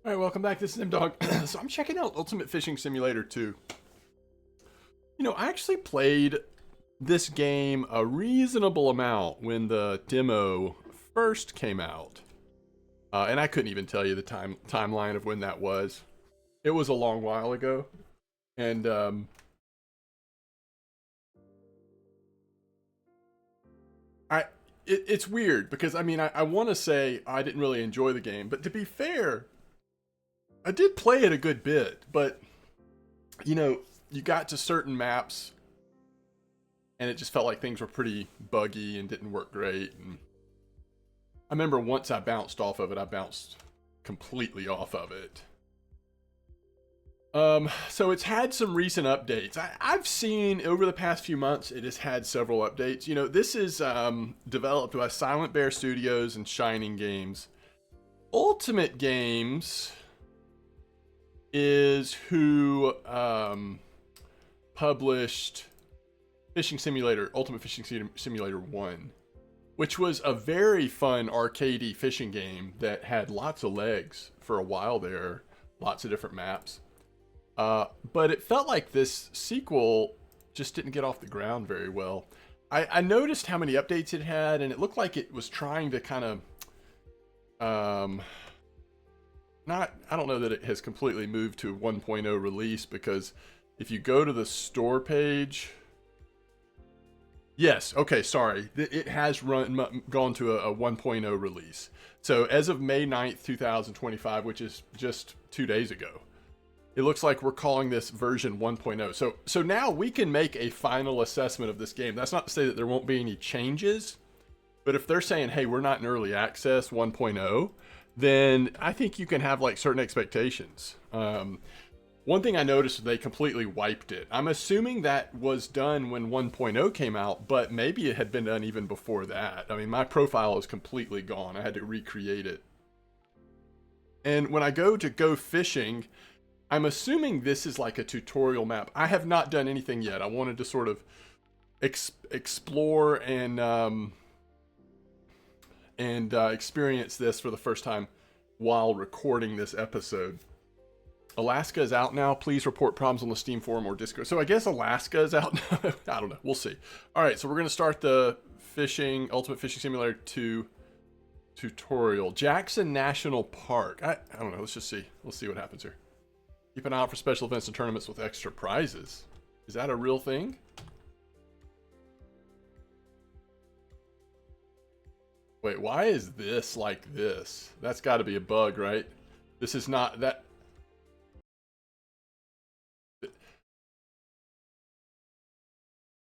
All right, welcome back. This is MDog. So I'm checking out Ultimate Fishing Simulator 2. I actually played this game a reasonable amount when the demo first came out. And I couldn't even tell you the timeline of when that was. It was a long while ago. And it's weird because I want to say I didn't really enjoy the game, but to be fair, I did play it a good bit, but you got to certain maps and it just felt like things were pretty buggy and didn't work great. And I remember once I bounced off of it, I bounced completely off of it. So it's had some recent updates. I've seen over the past few months, it has had several updates. This is developed by Silent Bear Studios and Shining Games. Ultimate Games is who published Ultimate Fishing Simulator 1, which was a very fun arcadey fishing game that had lots of legs for a while there, lots of different maps. But it felt like this sequel just didn't get off the ground very well. I noticed how many updates it had, and it looked like it was trying to kind of I don't know that it has completely moved to 1.0 release, because if you go to the store page, yes, okay, sorry, it has gone to a 1.0 release. So as of May 9th, 2025, which is just 2 days ago, it looks like we're calling this version 1.0. So now we can make a final assessment of this game. That's not to say that there won't be any changes, but if they're saying, hey, we're not in early access 1.0, then I think you can have like certain expectations. One thing I noticed, they completely wiped it. I'm assuming that was done when 1.0 came out, but maybe it had been done even before that. I mean, my profile is completely gone. I had to recreate it. And when I go to go fishing, I'm assuming this is like a tutorial map. I have not done anything yet. I wanted to sort of explore and experience this for the first time while recording this episode. Alaska is out now. Please report problems on the Steam forum or Discord. So I guess Alaska is out now. I don't know. We'll see. All right, so we're going to start the Ultimate Fishing Simulator 2 tutorial. Jackson National Park. I don't know. Let's just see. Let's see what happens here. Keep an eye out for special events and tournaments with extra prizes. Is that a real thing? Wait, why is this like this? That's got to be a bug, right? This is not that.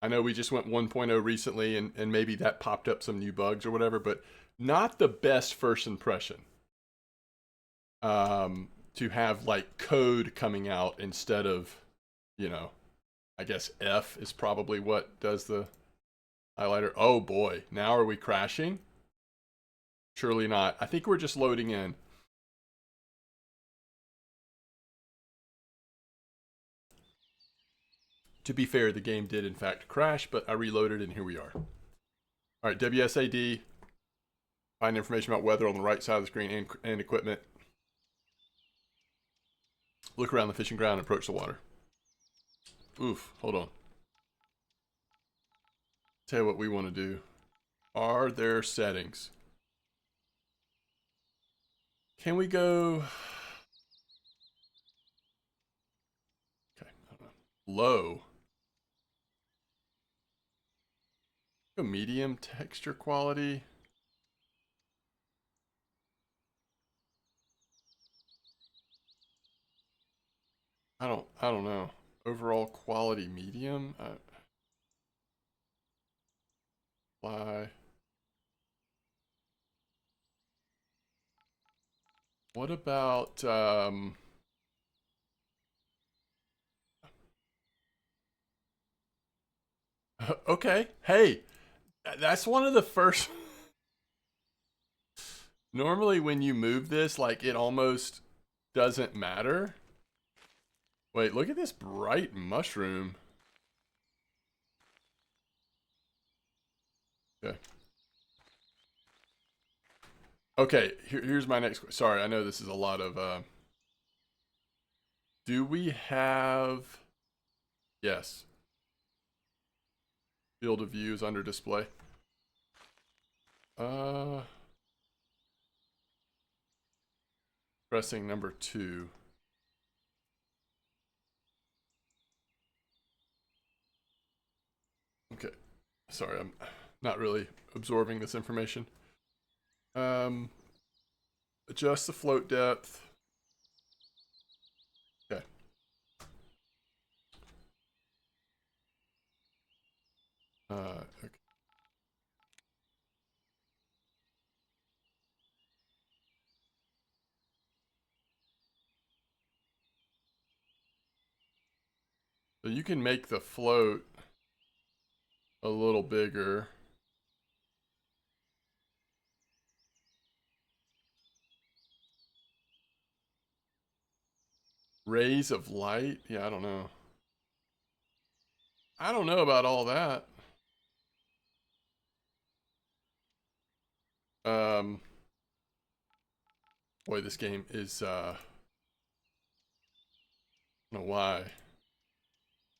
I know we just went 1.0 recently, and maybe that popped up some new bugs or whatever, but not the best first impression. To have like code coming out instead of, I guess F is probably what does the highlighter. Oh boy, now are we crashing? Surely not. I think we're just loading in. To be fair, the game did in fact crash, but I reloaded and here we are. All right, WSAD. Find information about weather on the right side of the screen and equipment. Look around the fishing ground and approach the water. Oof, hold on. Tell you what we want to do. Are there settings? Can we go... Okay, I don't know. Low. Go medium texture quality. I don't know. Overall quality medium. Apply. What about okay. Hey, that's one of the first. Normally when you move this, like, it almost doesn't matter. Wait, look at this bright mushroom. Okay. Okay, here's my next question. Sorry, I know this is a lot of Do we have... Yes. Field of view is under display. Pressing number 2. Okay. Sorry, I'm not really absorbing this information. Adjust the float depth. Okay. Okay. So you can make the float a little bigger. Rays of light? Yeah, I don't know. I don't know about all that. Boy, this game is, I don't know why.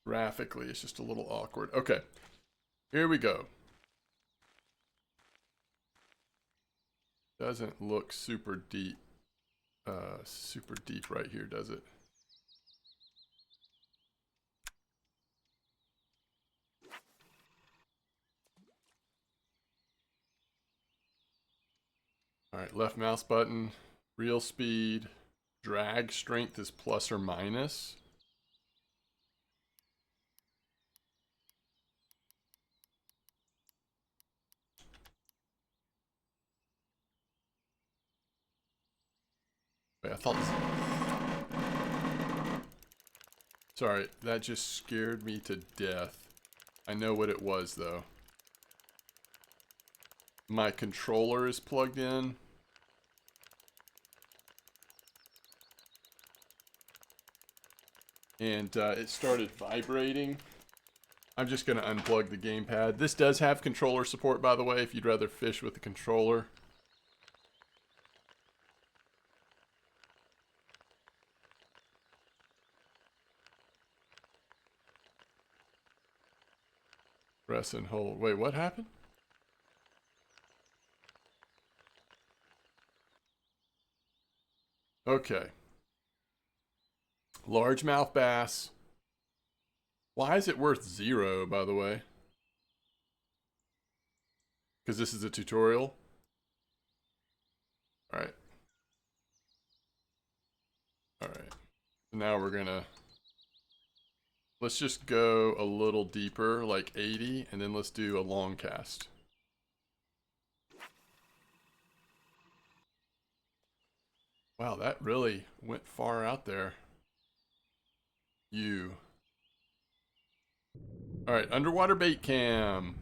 Graphically, it's just a little awkward. Okay, here we go. Doesn't look super deep right here, does it? All right, left mouse button, real speed, drag strength is plus or minus. Wait, I thought this... Sorry, that just scared me to death. I know what it was, though. My controller is plugged in. And it started vibrating. I'm just going to unplug the gamepad. This does have controller support, by the way, if you'd rather fish with the controller. Press and hold. Wait, what happened? Okay. Largemouth bass. Why is it worth 0, by the way? Because this is a tutorial? Alright. Alright. Now we're gonna... Let's just go a little deeper, like 80, and then let's do a long cast. Wow, that really went far out there. You. Alright, underwater bait cam.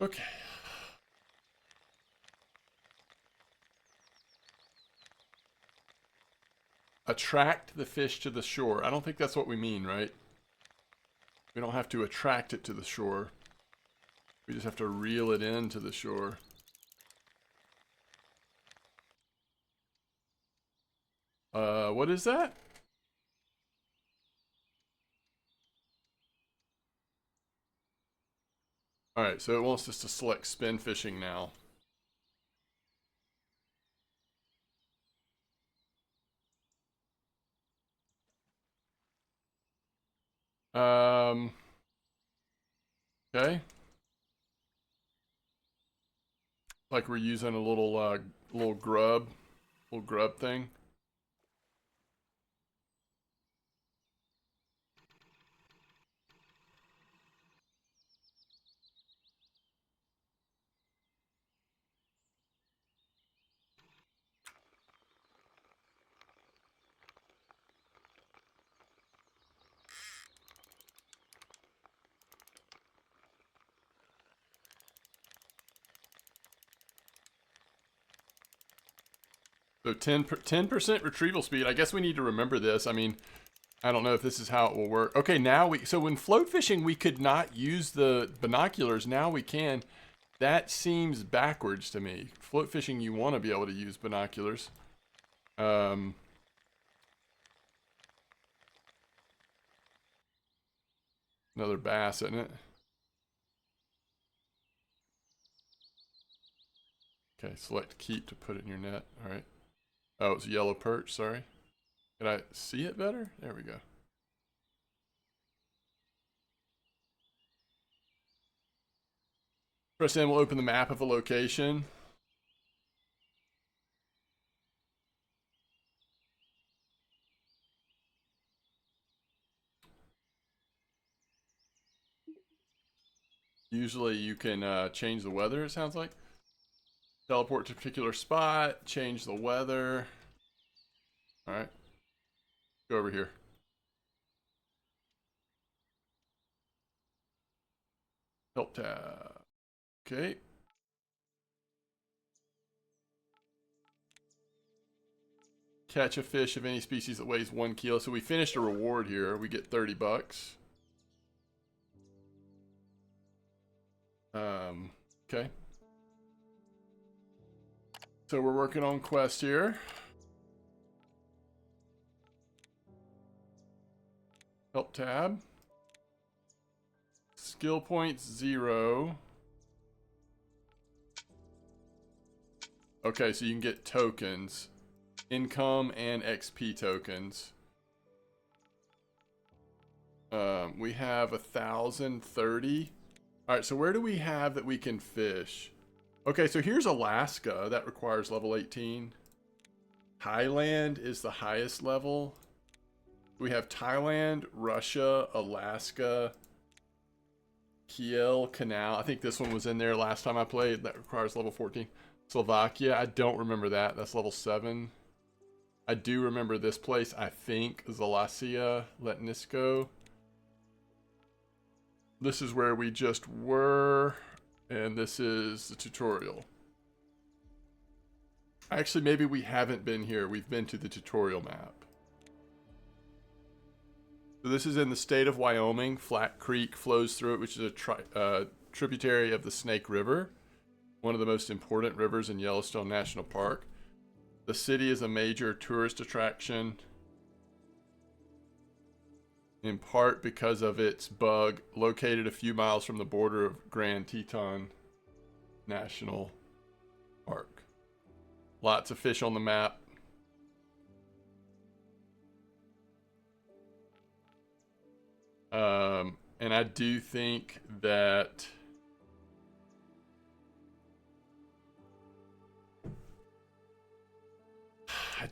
Okay. Attract the fish to the shore. I don't think that's what we mean, right? We don't have to attract it to the shore. We just have to reel it into the shore. What is that? Alright, so it wants us to select spin fishing now. Okay. Like we're using a little grub thing. So 10% retrieval speed. I guess we need to remember this. I mean, I don't know if this is how it will work. Okay, now so when float fishing, we could not use the binoculars. Now we can. That seems backwards to me. Float fishing, you want to be able to use binoculars. Another bass, isn't it? Okay, select keep to put it in your net. All right. Oh, it's a yellow perch, sorry. Can I see it better? There we go. Press N will open the map of a location. Usually you can change the weather, it sounds like. Teleport to a particular spot, change the weather. All right. Go over here. Help tab. Okay. Catch a fish of any species that weighs 1 kilo. So we finished a reward here. We get 30 bucks. Okay. So we're working on quest here. Help tab. Skill points 0. Okay, so you can get tokens. Income and XP tokens. We have 1,030. All right, so where do we have that we can fish? Okay, so here's Alaska. That requires level 18. Thailand is the highest level. We have Thailand, Russia, Alaska, Kiel Canal. I think this one was in there last time I played. That requires level 14. Slovakia, I don't remember that. That's level 7. I do remember this place, I think, Zalasia, Letnisko. This is where we just were, and this is the tutorial. Actually, maybe we haven't been here. We've been to the tutorial map. So this is in the state of Wyoming. Flat Creek flows through it, which is a tributary of the Snake River, one of the most important rivers in Yellowstone National Park. The city is a major tourist attraction, in part because of its bug, located a few miles from the border of Grand Teton National Park. Lots of fish on the map. And I do think that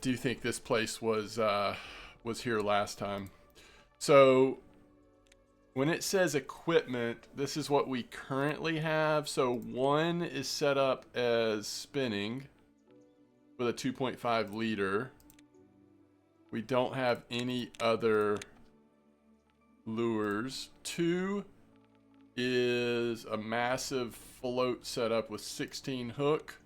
this place was here last time. So when it says equipment, this is what we currently have. So 1 is set up as spinning with a 2.5 liter. We don't have any other lures. 2 is a massive float setup with 16 hook.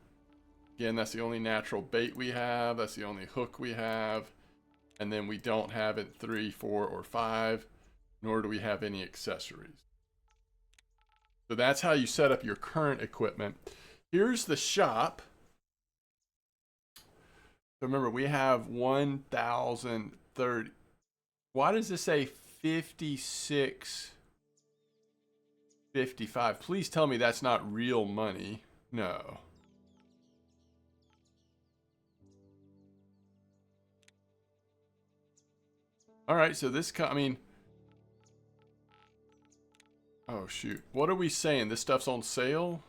Again, that's the only natural bait we have. That's the only hook we have. And then we don't have it 3, 4, or 5, nor do we have any accessories. So that's how you set up your current equipment. Here's the shop. So remember, we have 1,030. Why does this say 56.55? Please tell me that's not real money. No. All right, so this, I mean, oh shoot. What are we saying? This stuff's on sale?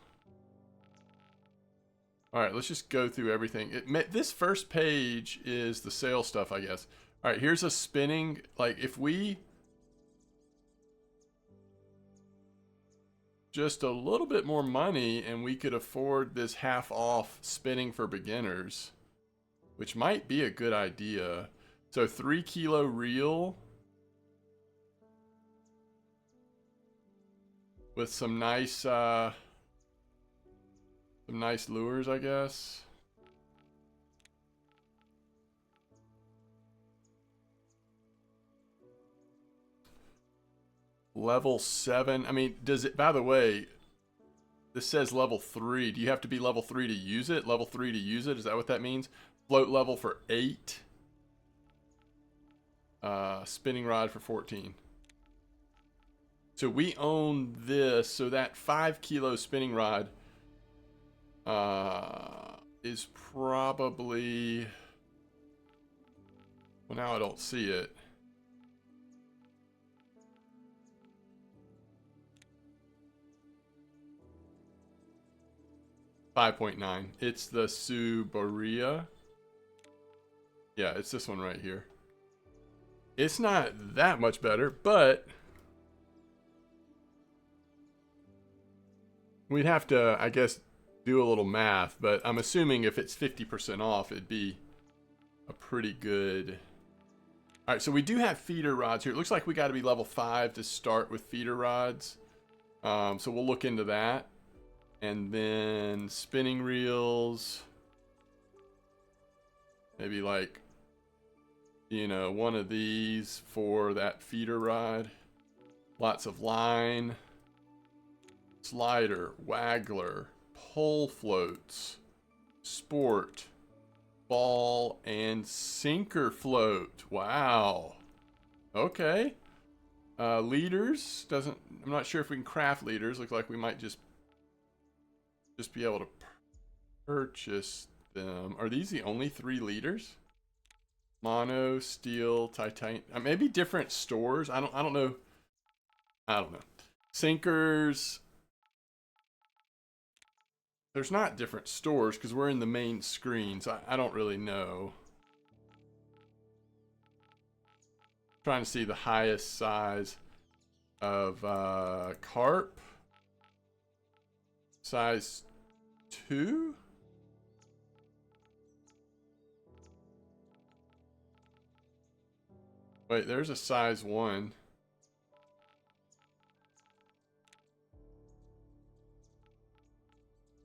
All right, let's just go through everything. This first page is the sale stuff, I guess. All right, here's a spinning, like if we just a little bit more money and we could afford this half off spinning for beginners, which might be a good idea. So 3 kilo reel with some nice lures, I guess. Level 7. I mean, does it, by the way, this says level 3. Do you have to be level 3 to use it? Level 3 to use it? Is that what that means? Float level for 8. Spinning rod for 14. So we own this. So that 5 kilo spinning rod is probably... Well, now I don't see it. $5.9. It's the Subaria. Yeah, it's this one right here. It's not that much better, but we'd have to, I guess, do a little math. But I'm assuming if it's 50% off, it'd be a pretty good... All right, so we do have feeder rods here. It looks like we got to be level 5 to start with feeder rods. So we'll look into that. And then spinning reels. Maybe like, you know, one of these for that feeder rod. Lots of line. Slider, waggler, pole floats, sport, ball, and sinker float. Wow. Okay. Leaders. I'm not sure if we can craft leaders. Look like we might just be able to purchase them. Are these the only 3 leaders? Mono, steel, titanium. Maybe different stores. I don't know. I don't know. Sinkers. There's not different stores because we're in the main screen, so I don't really know. Trying to see the highest size of carp. Size 2? Wait, there's a size 1.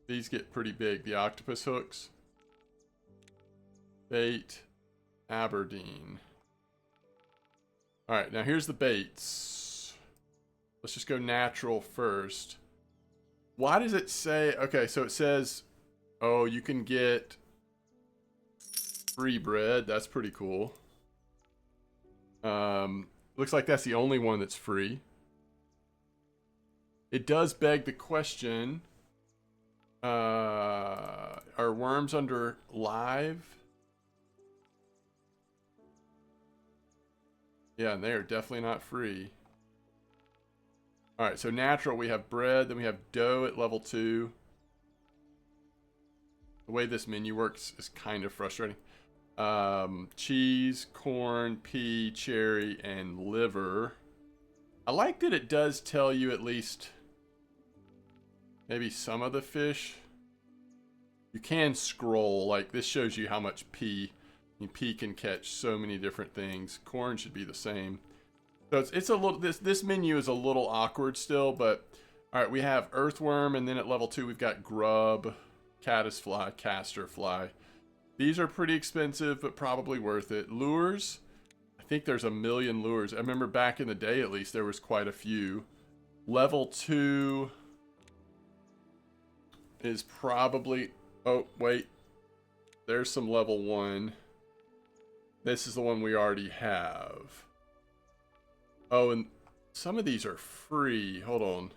These get pretty big, the octopus hooks. Bait, Aberdeen. Alright, now here's the baits. Let's just go natural first. Why does it say... Okay, so it says... Oh, you can get free bread. That's pretty cool. Looks like that's the only one that's free. It does beg the question... are worms under live? Yeah, and they are definitely not free. Alright, so natural, we have bread, then we have dough at level 2. The way this menu works is kind of frustrating. Cheese, corn, pea, cherry, and liver. I like that it does tell you at least maybe some of the fish. You can scroll, like this shows you how much pea. I mean, pea can catch so many different things. Corn should be the same. So it's a little, this menu is a little awkward still, but all right, we have earthworm, and then at level 2 we've got grub, caddisfly, casterfly. These are pretty expensive, but probably worth it. Lures, I think there's a million lures. I remember back in the day, at least, there was quite a few. Level 2 is probably, oh, wait. There's some level 1. This is the one we already have. Oh, and some of these are free. Hold on.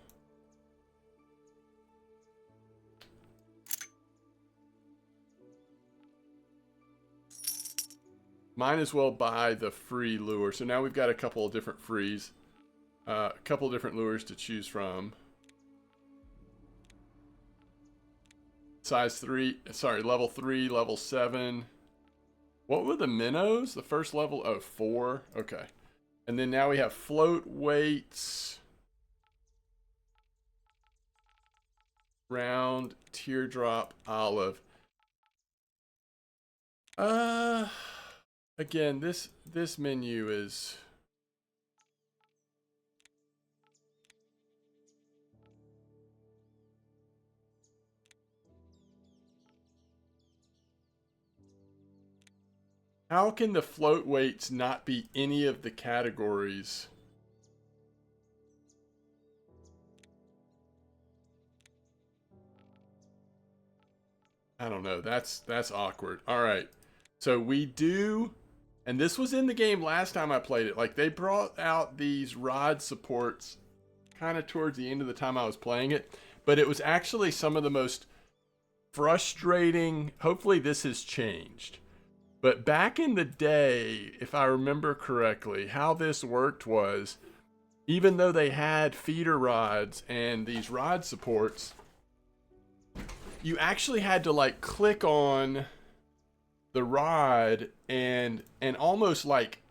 Might as well buy the free lure. So now we've got a couple of different frees. A couple of different lures to choose from. Size 3. Sorry, level 3, level 7. What were the minnows? The first level? Oh, 4. Okay. And then now we have float weights. Round, teardrop, olive. Again, this menu is... How can the float weights not be any of the categories? I don't know. That's awkward. All right. So we do, and this was in the game last time I played it. Like they brought out these rod supports kind of towards the end of the time I was playing it, but it was actually some of the most frustrating. Hopefully this has changed. But back in the day, if I remember correctly, how this worked was even though they had feeder rods and these rod supports, you actually had to like click on the rod and almost like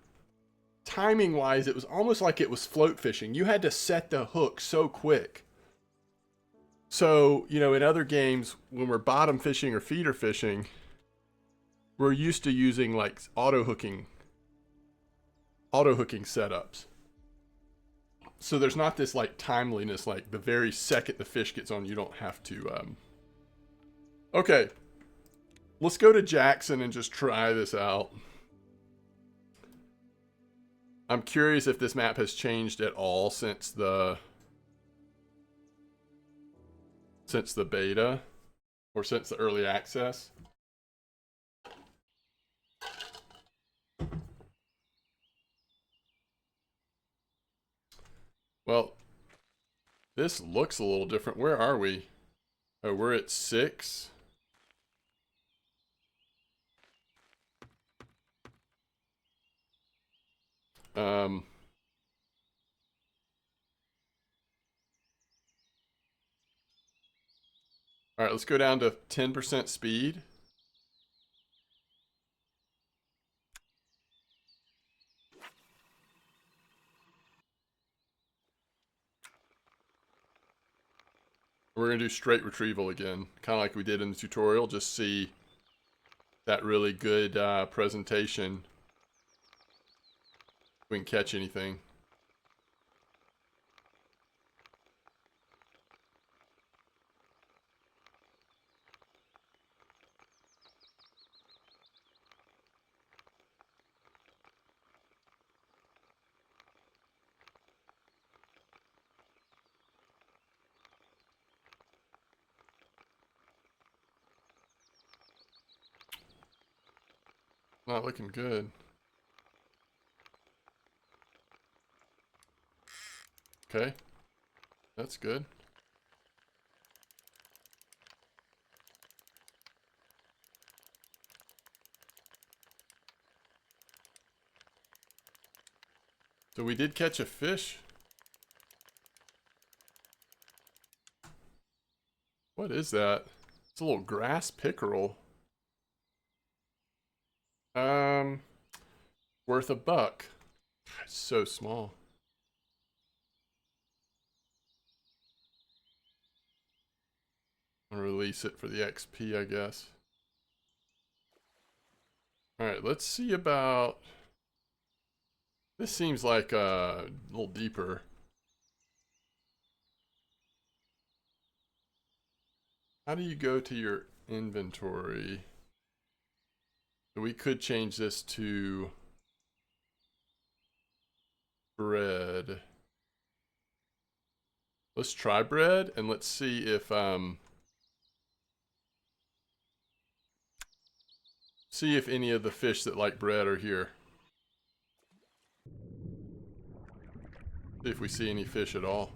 timing wise, it was almost like it was float fishing. You had to set the hook so quick. So, you know, in other games, when we're bottom fishing or feeder fishing, we're used to using like auto hooking setups. So there's not this like timeliness, like the very second the fish gets on, you don't have to. Okay, let's go to Jackson and just try this out. I'm curious if this map has changed at all since the beta or since the early access. Well, this looks a little different. Where are we? Oh, we're at 6. All right, let's go down to 10% speed. We're gonna do straight retrieval again, kind of like we did in the tutorial, just see that really good presentation. If we can catch anything. Not looking good. Okay, that's good. So we did catch a fish. What is that? It's a little grass pickerel. Worth $1. It's so small. I'll release it for the XP, I guess. Alright, let's see about... This seems like a little deeper. How do you go to your inventory? We could change this to bread. Let's try bread and let's see if any of the fish that like bread are here. See if we see any fish at all.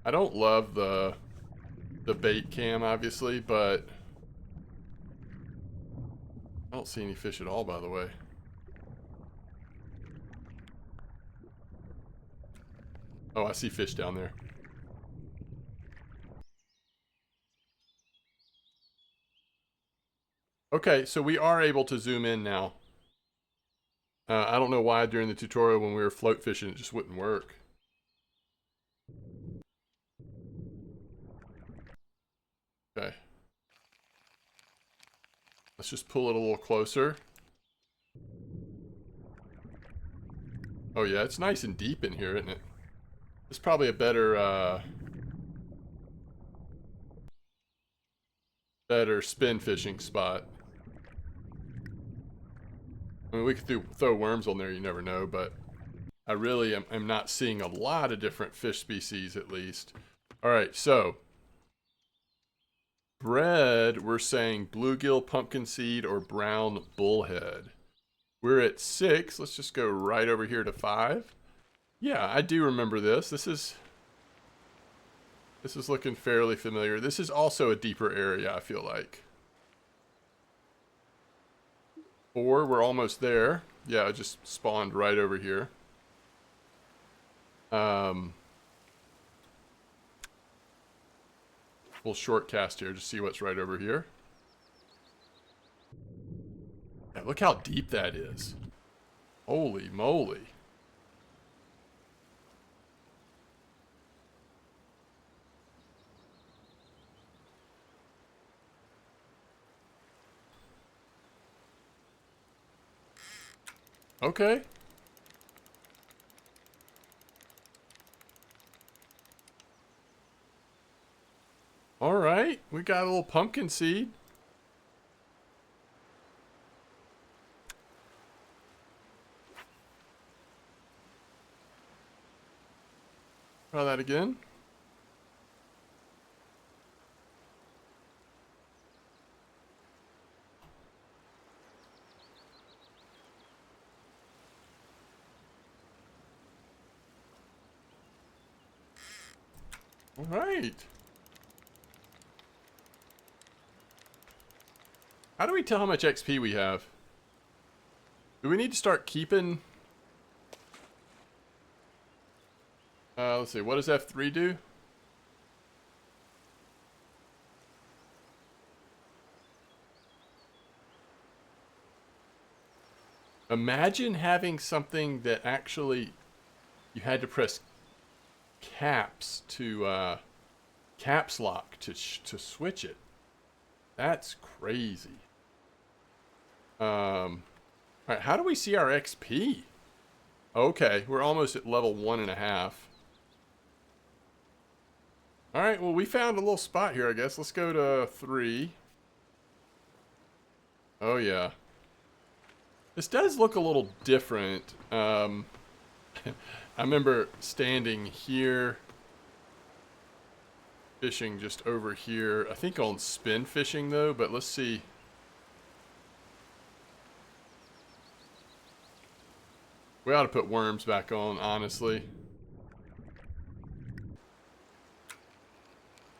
I don't love the bait cam, obviously, but I don't see any fish at all, by the way. Oh, I see fish down there. Okay, so we are able to zoom in now. I don't know why during the tutorial when we were float fishing it just wouldn't work. Okay. Let's just pull it a little closer. Oh yeah, it's nice and deep in here, isn't it? It's probably a better spin fishing spot. I mean, we could throw worms on there, you never know, but I really am not seeing a lot of different fish species, at least. All right, so Bread, we're saying bluegill, pumpkin seed, or brown bullhead. We're at 6. Let's just go right over here to 5. Yeah, I do remember this. This is looking fairly familiar. This is also a deeper area, I feel like. 4, we're almost there. Yeah, it just spawned right over here. We'll short cast here, just see what's right over here. Yeah, look how deep that is. Holy moly. Okay. All right, we got a little pumpkin seed. Try that again. All right. How do we tell how much XP we have? Do we need to start keeping... let's see, what does F3 do? Imagine having something that actually you had to press caps to caps lock to switch it. That's crazy. All right, how do we see our XP? Okay, we're almost at level 1.5. All right, well, we found a little spot here, I guess. Let's go to 3. Oh, yeah. This does look a little different. I remember standing here, fishing just over here. I think on spin fishing, though, but let's see. We ought to put worms back on, honestly.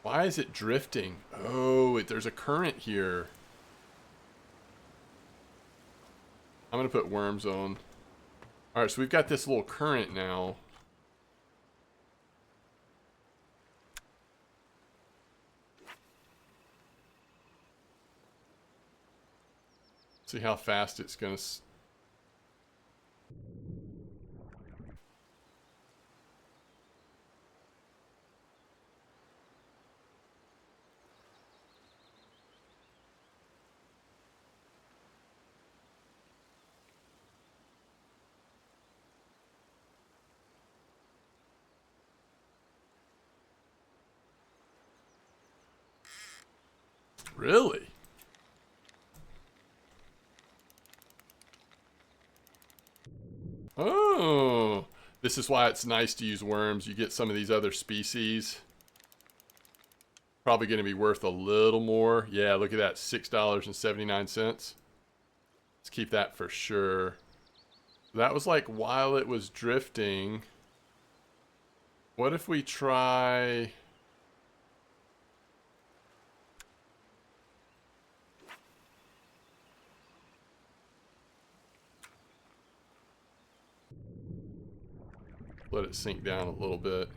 Why is it drifting? Oh, there's a current here. I'm going to put worms on. Alright, so we've got this little current now. See how fast it's going to... Really? Oh, this is why it's nice to use worms. You get some of these other species. Probably going to be worth a little more. Yeah, look at that, $6.79. Let's keep that for sure. That was like while it was drifting. What if we try... Let it sink down a little bit.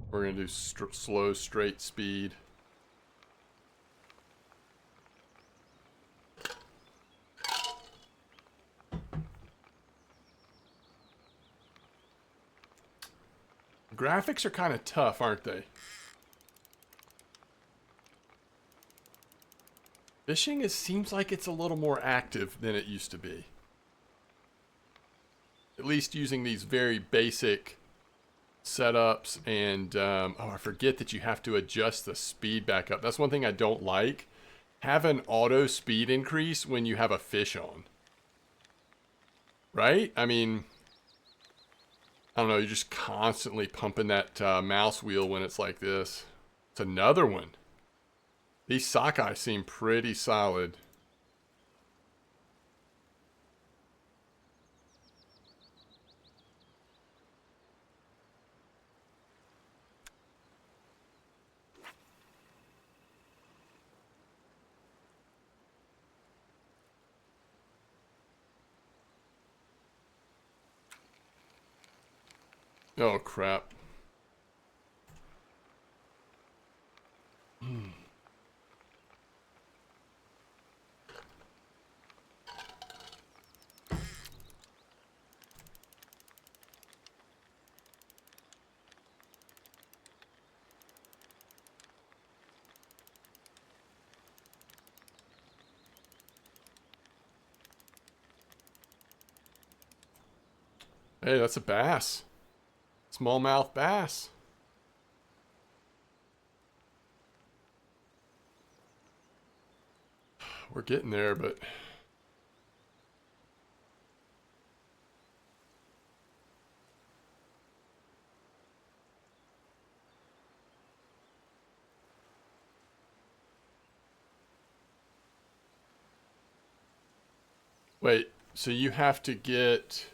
We're going to do slow, straight speed. Graphics are kind of tough, aren't they? Fishing seems like it's a little more active than it used to be. At least using these very basic setups, and oh, I forget that you have to adjust the speed back up. That's one thing I don't like. Have an auto speed increase when you have a fish on. Right? I mean, I don't know, you're just constantly pumping that mouse wheel when it's like this. It's another one. These sockeye seem pretty solid. Oh, crap. Hey, that's a bass. Smallmouth bass. We're getting there, but... Wait, so you have to get...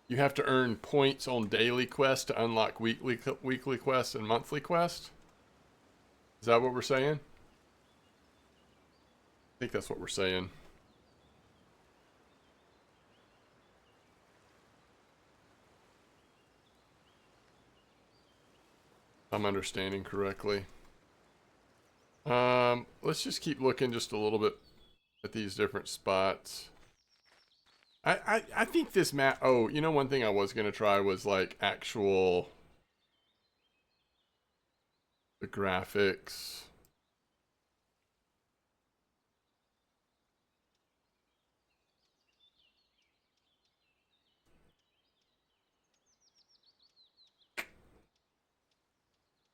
You have to earn points on daily quests to unlock weekly quests and monthly quests? Is that what we're saying? I think that's what we're saying. I'm understanding correctly. Let's just keep looking just a little bit at these different spots. I think this map... Oh, you know, one thing I was going to try was, like, actual... The graphics.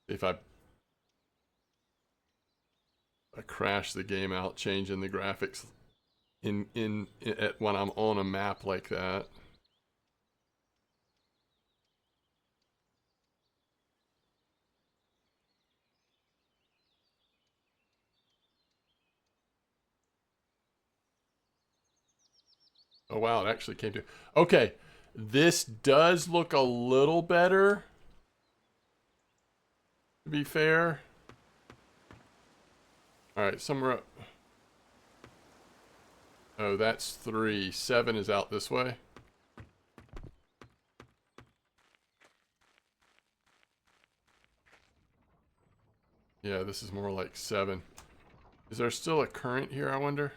If I crash the game out changing the graphics when I'm on a map like that. Oh wow, it actually came to... Okay, this does look a little better, to be fair. Alright, somewhere up... Oh, that's 3. 7 is out this way. Yeah, this is more like 7. Is there still a current here, I wonder?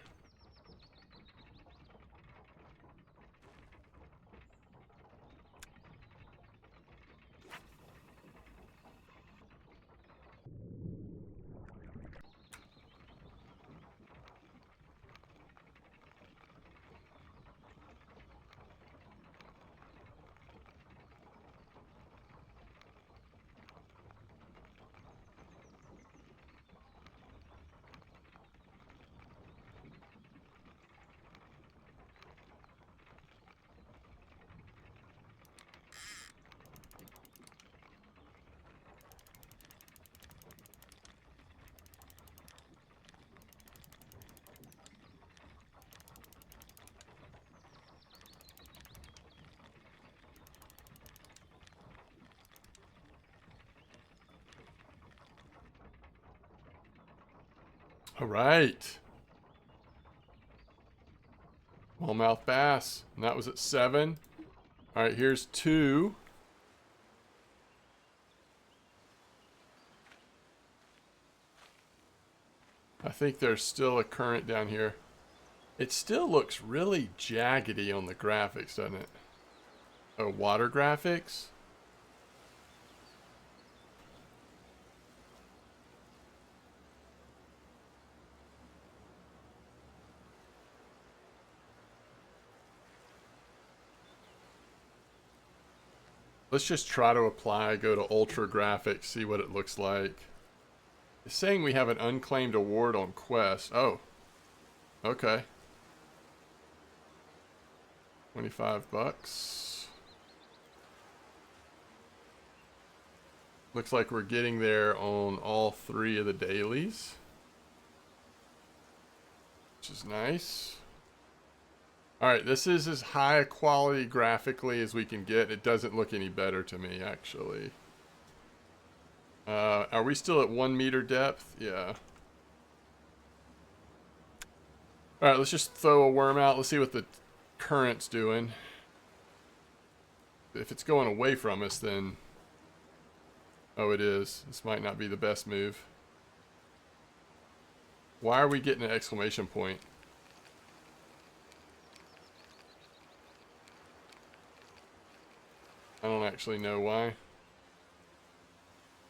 Alright. Smallmouth bass. And that was at 7. Alright, here's 2. I think there's still a current down here. It still looks really jaggedy on the graphics, doesn't it? Oh, water graphics? Let's just try to apply, go to Ultra Graphics, see what it looks like. It's saying we have an unclaimed award on Quest. Oh. Okay. 25 bucks. Looks like we're getting there on all 3 of the dailies, which is nice. All right, this is as high a quality graphically as we can get. It doesn't look any better to me, actually. Are we still at 1 meter depth? Yeah. All right, let's just throw a worm out. Let's see what the current's doing. If it's going away from us, then... Oh, it is. This might not be the best move. Why are we getting an exclamation point? I don't actually know why.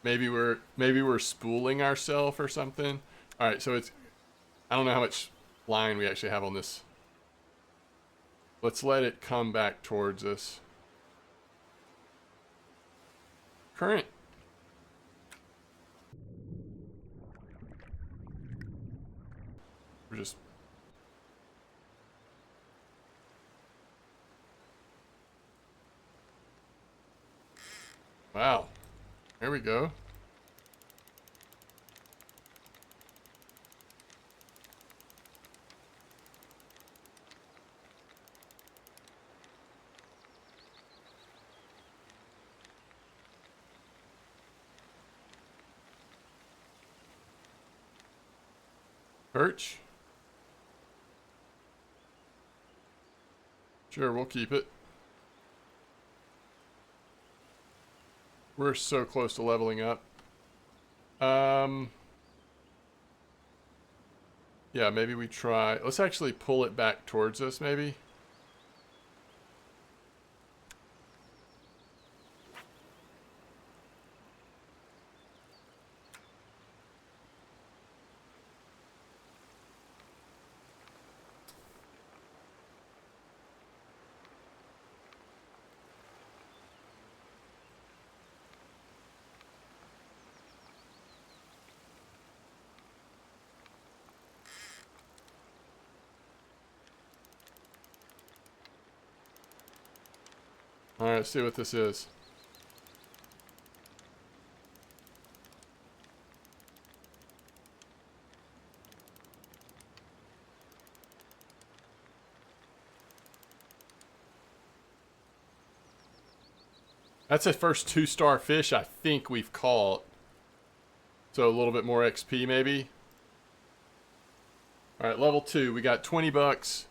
Maybe we're spooling ourselves or something. All right, so it's... I don't know how much line we actually have on this. Let's let it come back towards us. Current. We're just... Wow. There we go. Perch. Sure, we'll keep it. We're so close to leveling up. Yeah, maybe we try... Let's actually pull it back towards us, maybe. Alright, let's see what this is. That's the first 2-star fish I think we've caught. So a little bit more XP maybe. Alright, level 2. We got 20 bucks.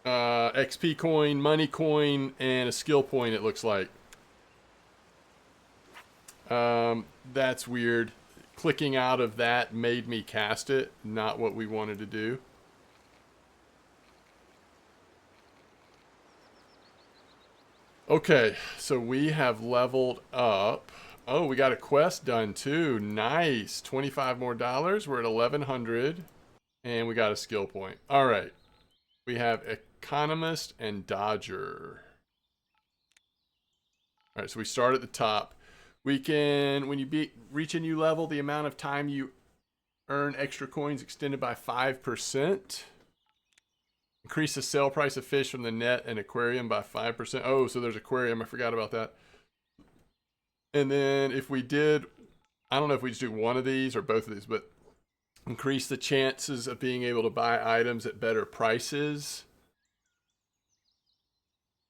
XP coin, money coin, and a skill point, it looks like. That's weird. Clicking out of that made me cast it. Not what we wanted to do. Okay, so we have leveled up. Oh, we got a quest done too. Nice. $25 more. We're at 1,100. And we got a skill point. All right. We have Economist and Dodger. All right, so we start at the top. We can, when you reach a new level, the amount of time you earn extra coins extended by 5%. Increase the sale price of fish from the net and aquarium by 5%. Oh, so there's aquarium. I forgot about that. And then if we did, I don't know if we just do one of these or both of these, but increase the chances of being able to buy items at better prices.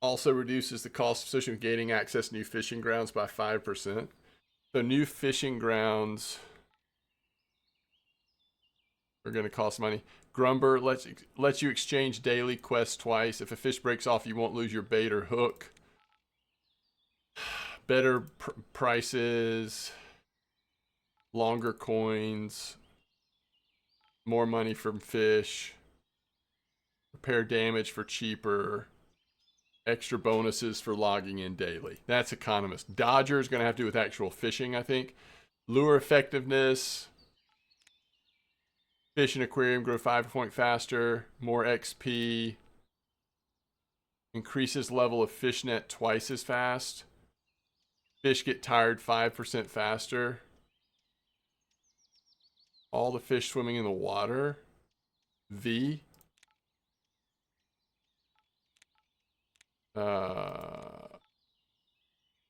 Also reduces the cost associated with gaining access to new fishing grounds by 5%. So new fishing grounds are going to cost money. Grumber lets you exchange daily quests twice. If a fish breaks off, you won't lose your bait or hook. Better prices. Longer coins. More money from fish. Repair damage for cheaper. Extra bonuses for logging in daily. That's Economist. Dodger is going to have to do with actual fishing, I think. Lure effectiveness. Fish and aquarium grow 5 point faster. More XP. Increases level of fish net twice as fast. Fish get tired 5% faster. All the fish swimming in the water. V.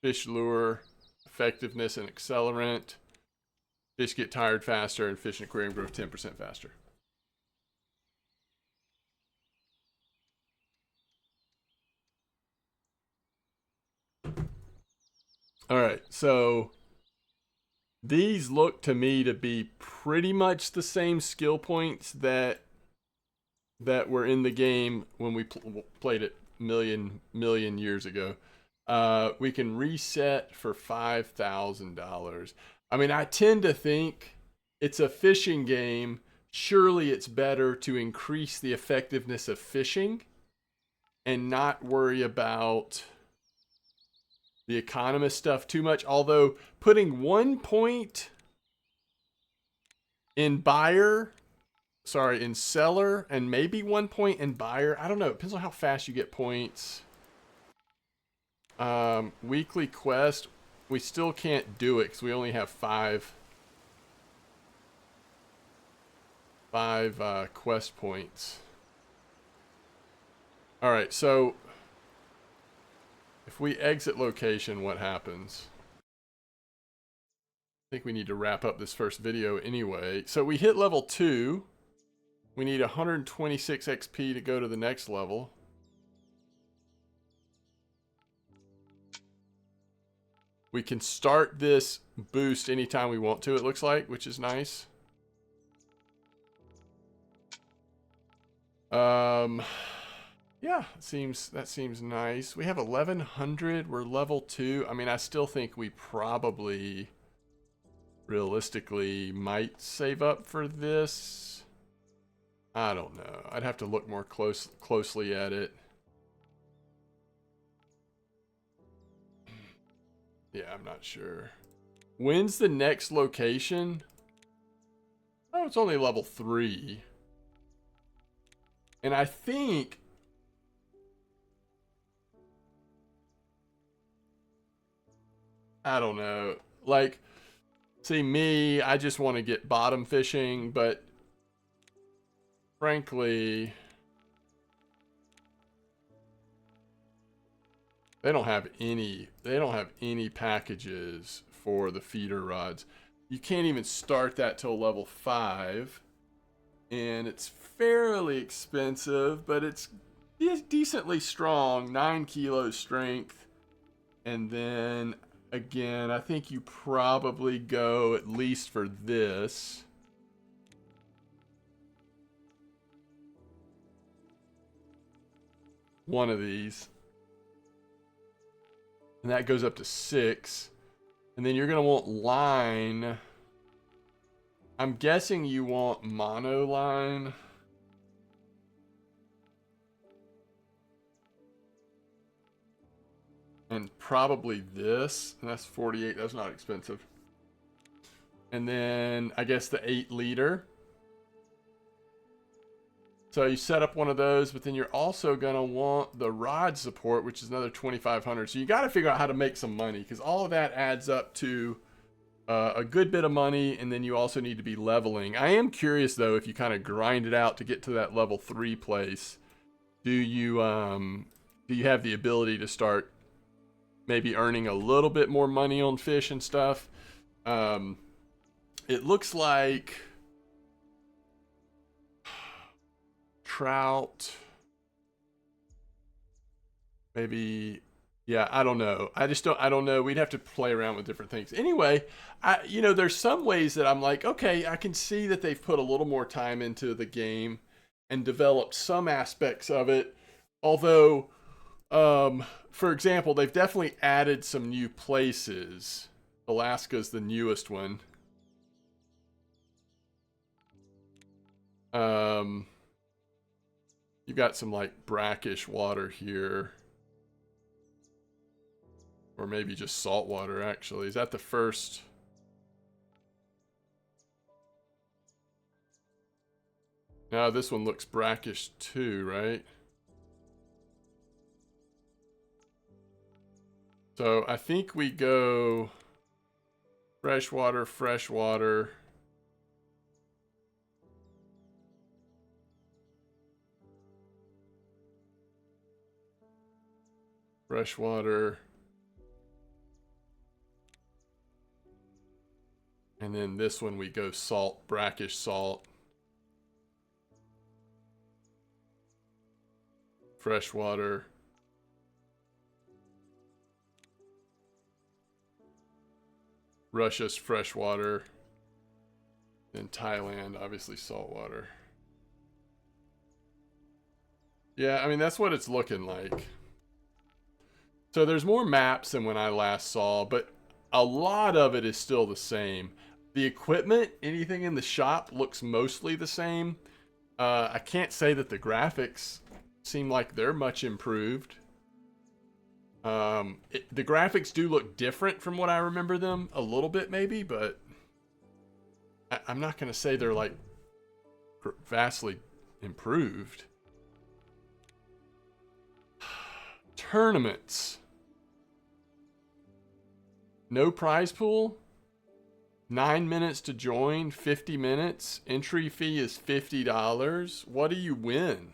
Fish lure effectiveness and accelerant. Fish get tired faster, and fish in aquarium grow 10% faster. All right, so these look to me to be pretty much the same skill points that were in the game when we played it million years ago. We can reset for $5,000. I mean, I tend to think it's a fishing game. Surely it's better to increase the effectiveness of fishing and not worry about the economist stuff too much. Although putting 1 point in in seller, and maybe 1 point in buyer. I don't know. It depends on how fast you get points. Weekly quest, we still can't do it because we only have five quest points. All right, so if we exit location, what happens? I think we need to wrap up this first video anyway. So we hit level 2. We need 126 XP to go to the next level. We can start this boost anytime we want to, it looks like, which is nice. Yeah, that seems nice. We have 1100. We're level 2. I mean, I still think we probably realistically might save up for this. I don't know. I'd have to look more closely at it. Yeah, I'm not sure. When's the next location? Oh, it's only level 3. And I think... I don't know. Like, see me, I just want to get bottom fishing, but frankly, they don't have any packages for the feeder rods. You can't even start that till level 5, and it's fairly expensive, but it's decently strong, 9 kilos strength. And then again, I think you probably go at least for this. One of these. And that goes up to 6. And then you're going to want line. I'm guessing you want mono line. And probably this. And that's 48. That's not expensive. And then I guess the 8 liter. So you set up one of those, but then you're also going to want the rod support, which is another 2,500. So you got to figure out how to make some money, because all of that adds up to a good bit of money, and then you also need to be leveling. I am curious, though, if you kind of grind it out to get to that level 3 place, do you have the ability to start maybe earning a little bit more money on fish and stuff? It looks like trout, maybe. Yeah, I don't know. I don't know. We'd have to play around with different things. Anyway, there's some ways that I'm like, okay, I can see that they've put a little more time into the game and developed some aspects of it. Although, for example, they've definitely added some new places. Alaska's the newest one. You've got some like brackish water here. Or maybe just salt water, actually. Is that the first? Now this one looks brackish too, right? So I think we go freshwater, freshwater. Freshwater. And then this one we go salt, brackish salt. Freshwater. Russia's freshwater. Then Thailand, obviously saltwater. Yeah, I mean, that's what it's looking like. So there's more maps than when I last saw, but a lot of it is still the same. The equipment, anything in the shop looks mostly the same. I can't say that the graphics seem like they're much improved. The graphics do look different from what I remember them a little bit maybe, but I'm not going to say they're like vastly improved. Tournaments. No prize pool. 9 minutes to join, 50 minutes. Entry fee is $50. What do you win?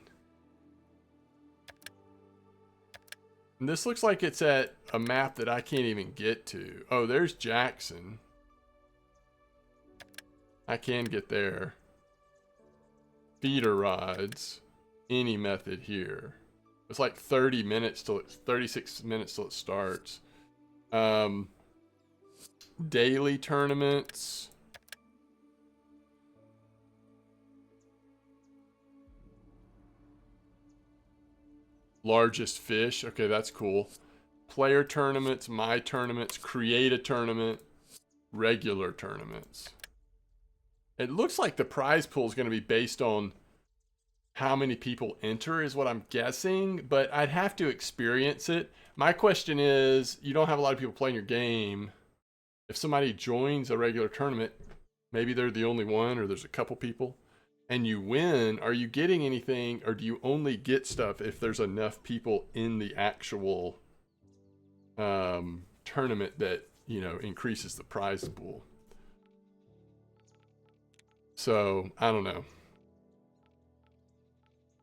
And this looks like it's at a map that I can't even get to. Oh, there's Jackson. I can get there. Feeder rods. Any method here. It's like 30 minutes till it's 36 minutes till it starts. Daily tournaments. Largest fish. Okay, that's cool. Player tournaments, my tournaments, create a tournament, regular tournaments. It looks like the prize pool is going to be based on how many people enter is what I'm guessing, but I'd have to experience it. My question is, you don't have a lot of people playing your game. If somebody joins a regular tournament, maybe they're the only one or there's a couple people, and you win, are you getting anything, or do you only get stuff if there's enough people in the actual tournament that, you know, increases the prize pool? So, I don't know.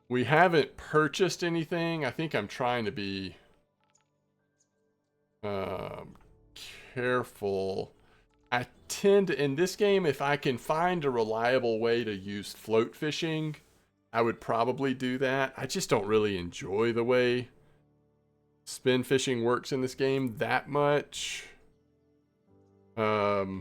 We haven't purchased anything. I think I'm trying to be careful. I tend to, in this game, if I can find a reliable way to use float fishing, I would probably do that. I just don't really enjoy the way spin fishing works in this game that much. But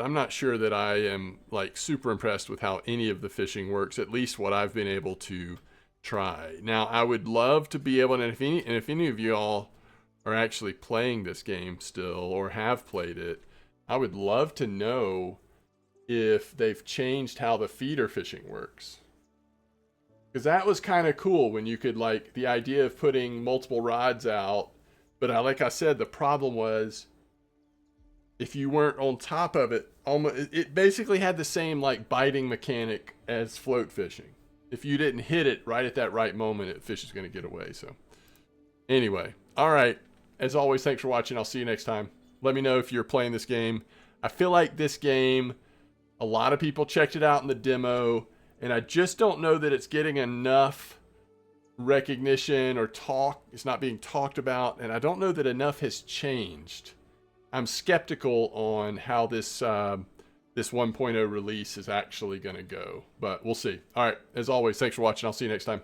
I'm not sure that I am like super impressed with how any of the fishing works, at least what I've been able to try. Now, I would love to be able to, and if any of you all are actually playing this game still or have played it, I would love to know if they've changed how the feeder fishing works. Because that was kind of cool when you could, like, the idea of putting multiple rods out. But like I said, the problem was if you weren't on top of it, it basically had the same like biting mechanic as float fishing. If you didn't hit it right at that right moment, the fish is going to get away. So anyway, all right. As always, thanks for watching. I'll see you next time. Let me know if you're playing this game. I feel like this game, a lot of people checked it out in the demo, and I just don't know that it's getting enough recognition or talk. It's not being talked about, and I don't know that enough has changed. I'm skeptical on how this 1.0 release is actually going to go, but we'll see. All right, as always, thanks for watching. I'll see you next time.